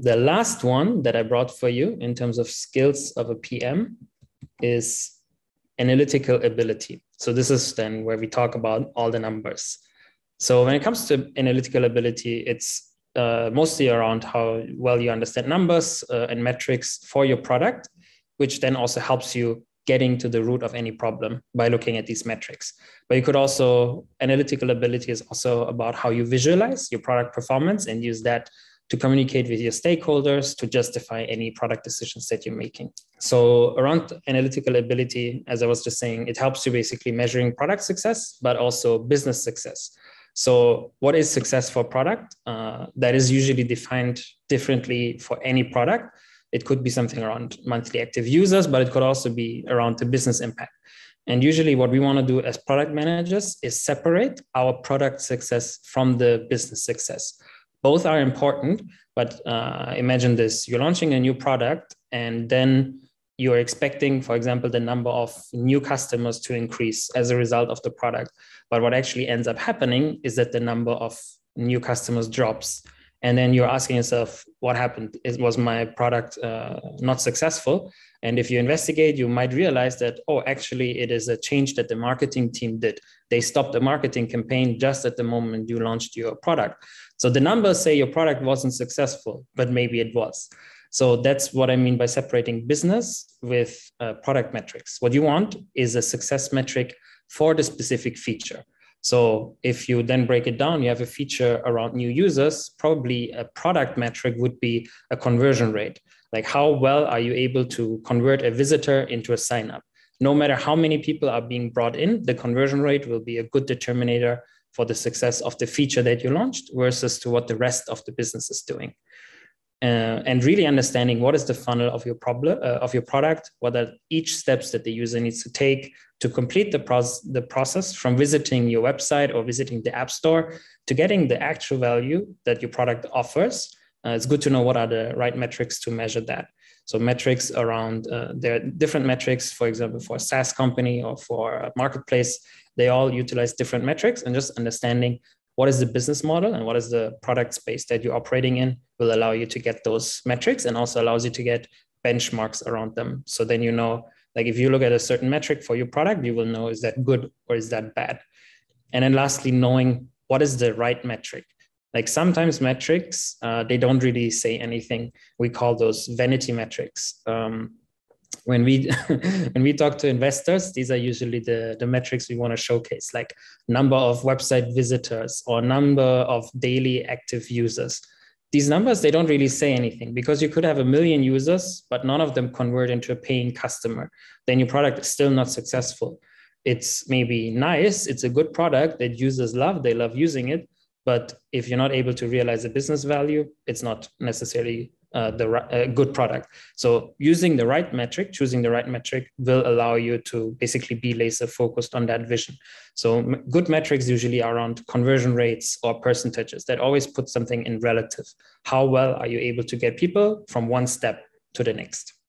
The last one that I brought for you in terms of skills of a PM is analytical ability. So this is then where we talk about all the numbers. So when it comes to analytical ability, it's mostly around how well you understand numbers and metrics for your product, which then also helps you getting to the root of any problem by looking at these metrics. But you could also, analytical ability is also about how you visualize your product performance and use that to communicate with your stakeholders to justify any product decisions that you're making. So around analytical ability, as I was just saying, it helps you basically measuring product success, but also business success. So what is success for product? That is usually defined differently for any product. It could be something around monthly active users, but it could also be around the business impact. And usually what we want to do as product managers is separate our product success from the business success. Both are important, but imagine this, you're launching a new product and then you're expecting, for example, the number of new customers to increase as a result of the product. But what actually ends up happening is that the number of new customers drops. And then you're asking yourself, what happened? Was my product not successful? And if you investigate, you might realize that, oh, actually, it is a change that the marketing team did. They stopped the marketing campaign just at the moment you launched your product. So the numbers say your product wasn't successful, but maybe it was. So that's what I mean by separating business with product metrics. What you want is a success metric for the specific feature. So if you then break it down, you have a feature around new users, probably a product metric would be a conversion rate. Like how well are you able to convert a visitor into a sign-up? No matter how many people are being brought in, the conversion rate will be a good determinator for the success of the feature that you launched versus to what the rest of the business is doing. And really understanding what is the funnel of your of your product, what are each steps that the user needs to take to complete the process from visiting your website or visiting the app store to getting the actual value that your product offers. It's good to know what are the right metrics to measure that. So metrics around, there are different metrics, for example, for a SaaS company or for a marketplace, they all utilize different metrics, and just understanding what is the business model and what is the product space that you're operating in will allow you to get those metrics and also allows you to get benchmarks around them. So then, you know, like if you look at a certain metric for your product, you will know, is that good or is that bad? And then lastly, knowing what is the right metric. Like sometimes metrics, they don't really say anything. We call those vanity metrics. When we when we talk to investors, these are usually the metrics we want to showcase, like number of website visitors or number of daily active users. These numbers, they don't really say anything because you could have 1 million users, but none of them convert into a paying customer. Then your product is still not successful. It's maybe nice. It's a good product that users love. They love using it. But if you're not able to realize the business value, it's not necessarily a good product. So using the right metric, choosing the right metric will allow you to basically be laser focused on that vision. So good metrics usually are around conversion rates or percentages that always put something in relative. How well are you able to get people from one step to the next?